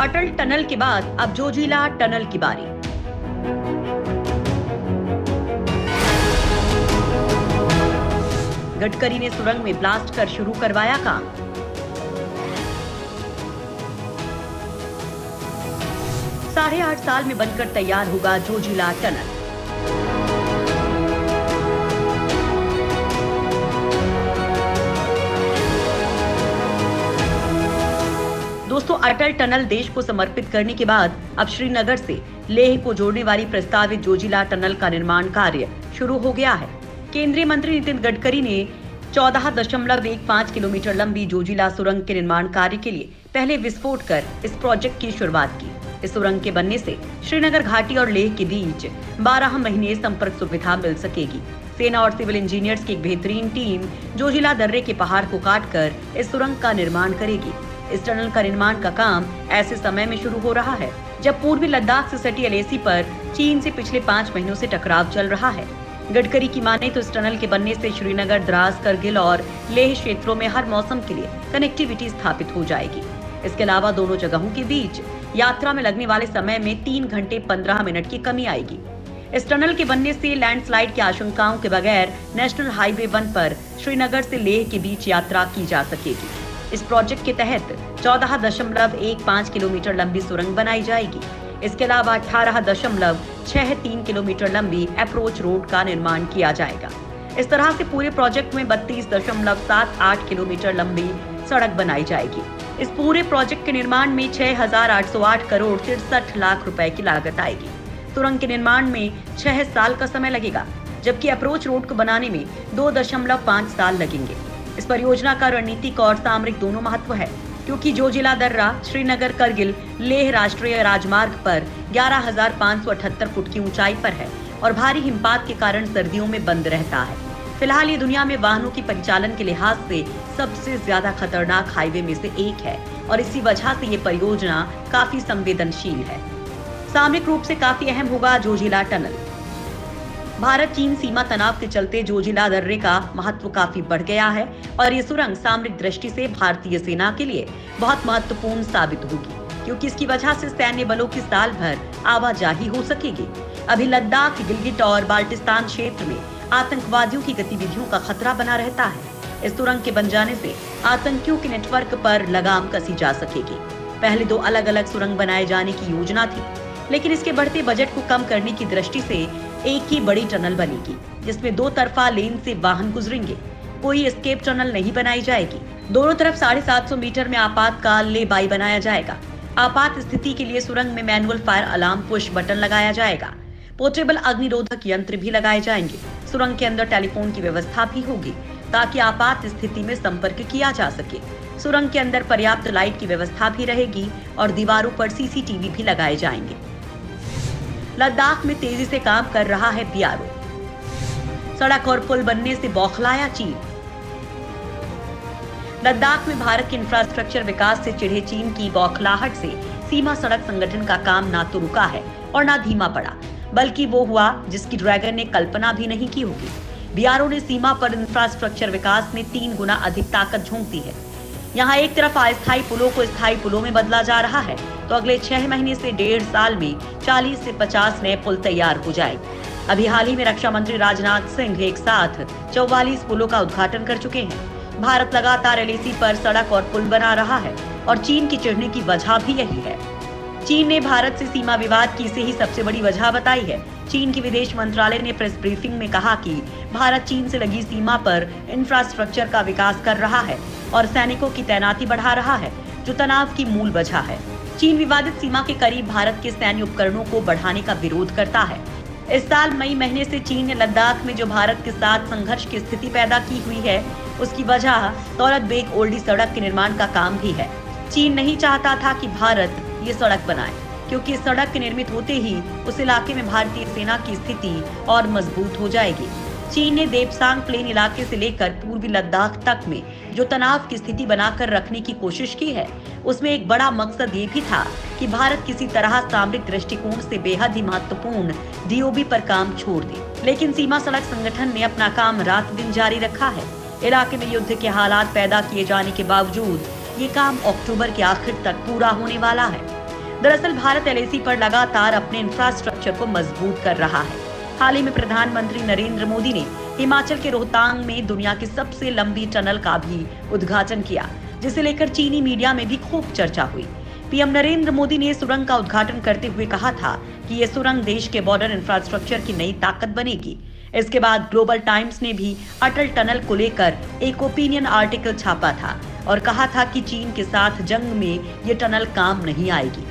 अटल tunnel के बाद अब जोजिला टनल की बारी। गडकरी ने सुरंग में ब्लास्ट कर शुरू करवाया काम। साढ़े 8 साल में बनकर तैयार होगा जोजिला टनल। दोस्तों, अटल टनल देश को समर्पित करने के बाद अब श्रीनगर से लेह को जोड़ने वाली प्रस्तावित जोजिला टनल का निर्माण कार्य शुरू हो गया है। केंद्रीय मंत्री नितिन गडकरी ने 14.15 किलोमीटर लंबी जोजिला सुरंग के निर्माण कार्य के लिए पहले विस्फोट कर इस प्रोजेक्ट की शुरुआत की। इस सुरंग के बनने से श्रीनगर घाटी और लेह के बीच 12 महीने संपर्क सुविधा मिल सकेगी। सेना और सिविल इंजीनियर्स की एक बेहतरीन टीम जोजिला दर्रे के पहाड़ को काटकर इस सुरंग का निर्माण करेगी। इस टनल का निर्माण का काम ऐसे समय में शुरू हो रहा है जब पूर्वी लद्दाख से सटी एलएसी पर चीन से पिछले 5 महीनों से टकराव चल रहा है। गडकरी की माने तो इस टनल के बनने से श्रीनगर, द्रास, करगिल और लेह क्षेत्रों में हर मौसम के लिए कनेक्टिविटी स्थापित हो जाएगी। इसके अलावा दोनों जगहों के बीच यात्रा में लगने वाले समय में 3 घंटे 15 मिनट की कमी आएगी। इस टनल के बनने से लैंडस्लाइड की आशंकाओं के बगैर नेशनल हाईवे 1 पर श्रीनगर से लेह के बीच यात्रा की जा सकेगी। इस प्रोजेक्ट के तहत 14.15 किलोमीटर लंबी सुरंग बनाई जाएगी। इसके अलावा 18.63 किलोमीटर लंबी अप्रोच रोड का निर्माण किया जाएगा। इस तरह से पूरे प्रोजेक्ट में 32.78 किलोमीटर लंबी सड़क बनाई जाएगी। इस पूरे प्रोजेक्ट के निर्माण में 6,808 करोड़ 63 लाख रुपए की लागत आएगी। सुरंग के निर्माण में 6 साल का समय लगेगा, जबकि अप्रोच रोड को बनाने में 2.5 साल लगेंगे। इस परियोजना का रणनीतिक और सामरिक दोनों महत्व है, क्योंकि जोजिला दर्रा श्रीनगर, करगिल, लेह राष्ट्रीय राजमार्ग पर 11,578 फुट की ऊंचाई पर है और भारी हिमपात के कारण सर्दियों में बंद रहता है। फिलहाल ये दुनिया में वाहनों की परिचालन के लिहाज से सबसे ज्यादा खतरनाक हाईवे में से एक है और इसी वजह से ये परियोजना काफी संवेदनशील है। सामरिक रूप से काफी अहम होगा जोजिला टनल। भारत चीन सीमा तनाव के चलते जोजिला दर्रे का महत्व काफी बढ़ गया है और ये सुरंग सामरिक दृष्टि से भारतीय सेना के लिए बहुत महत्वपूर्ण साबित होगी, क्योंकि इसकी वजह से सैन्य बलों की साल भर आवाजाही हो सकेगी। अभी लद्दाख, गिलगिट और बाल्टिस्तान क्षेत्र में आतंकवादियों की गतिविधियों का खतरा बना रहता है। इस सुरंग के बन जाने से आतंकियों के नेटवर्क पर लगाम कसी जा सकेगी। पहले 2 अलग-अलग सुरंग बनाए जाने की योजना थी, लेकिन इसके बढ़ते बजट को कम करने की दृष्टि से एक ही बड़ी टनल बनेगी, जिसमें 2 तरफा लेन से वाहन गुजरेंगे। कोई एस्केप टनल नहीं बनाई जाएगी। दोनों तरफ 750 मीटर में आपातकाल ले बाई बनाया जाएगा। आपात स्थिति के लिए सुरंग में manual fire alarm push button लगाया जाएगा। पोर्टेबल अग्निरोधक यंत्र भी लगाए जाएंगे। सुरंग के अंदर टेलीफोन की व्यवस्था भी होगी, ताकि आपात स्थिति में संपर्क किया जा सके। सुरंग के अंदर पर्याप्त लाइट की व्यवस्था भी रहेगी और दीवारों पर सीसीटीवी भी लगाए जाएंगे। लद्दाख में तेजी से काम कर रहा है बीआरओ। सड़क और पुल बनने से बौखलाया चीन। लद्दाख में भारत के इंफ्रास्ट्रक्चर विकास से चिढ़े चीन की बौखलाहट से सीमा सड़क संगठन का काम ना तो रुका है और ना धीमा पड़ा, बल्कि वो हुआ जिसकी ड्रैगन ने कल्पना भी नहीं की होगी। बीआरओ ने सीमा पर इंफ्रास्ट्रक्चर विकास में 3 गुना अधिक ताकत झोंक दी है। यहाँ एक तरफ अस्थायी पुलों को स्थायी पुलों में बदला जा रहा है, तो अगले 6 महीने से 1.5 साल में 40 से 50 नए पुल तैयार हो जाएंगे। अभी हाल ही में रक्षा मंत्री राजनाथ सिंह एक साथ 44 पुलों का उद्घाटन कर चुके हैं। भारत लगातार एलएसी पर सड़क और पुल बना रहा है और चीन की चिढ़ने की वजह भी यही है। चीन ने भारत से सीमा विवाद की इसे ही सबसे बड़ी वजह बताई है। चीन की विदेश मंत्रालय ने प्रेस ब्रीफिंग में कहा कि भारत चीन से लगी सीमा पर इंफ्रास्ट्रक्चर का विकास कर रहा है और सैनिकों की तैनाती बढ़ा रहा है, जो तनाव की मूल वजह है। चीन विवादित सीमा के करीब भारत के सैन्य उपकरणों को बढ़ाने का विरोध करता है। इस साल मई महीने से चीन ने लद्दाख में जो भारत के साथ संघर्ष की स्थिति पैदा की हुई है, उसकी वजह दौलत बेग ओल्डी सड़क के निर्माण का काम भी है। चीन नहीं चाहता था कि भारत ये सड़क बनाए, क्योंकि इस सड़क के निर्मित होते ही उस इलाके में भारतीय सेना की स्थिति और मजबूत हो जाएगी। चीन ने देपसांग प्लेन इलाके से लेकर पूर्वी लद्दाख तक में जो तनाव की स्थिति बनाकर रखने की कोशिश की है, उसमें एक बड़ा मकसद ये भी था कि भारत किसी तरह सामरिक दृष्टिकोण से बेहद ही महत्वपूर्ण डीओबी पर काम छोड़ दे। लेकिन सीमा सड़क संगठन ने अपना काम रात दिन जारी रखा है। इलाके में युद्ध के हालात पैदा किए जाने के बावजूद ये काम अक्टूबर के आखिर तक पूरा होने वाला है। दरअसल भारत एलएसी पर लगातार अपने इंफ्रास्ट्रक्चर को मजबूत कर रहा है। हाल ही में प्रधानमंत्री नरेंद्र मोदी ने हिमाचल के रोहतांग में दुनिया की सबसे लंबी टनल का भी उद्घाटन किया, जिसे लेकर चीनी मीडिया में भी खूब चर्चा हुई। पीएम नरेंद्र मोदी ने सुरंग का उद्घाटन करते हुए कहा था कि ये सुरंग देश के बॉर्डर इंफ्रास्ट्रक्चर की नई ताकत बनेगी। इसके बाद ग्लोबल टाइम्स ने भी अटल टनल को लेकर एक ओपिनियन आर्टिकल छापा था और कहा था कि चीन के साथ जंग में ये टनल काम नहीं आएगी।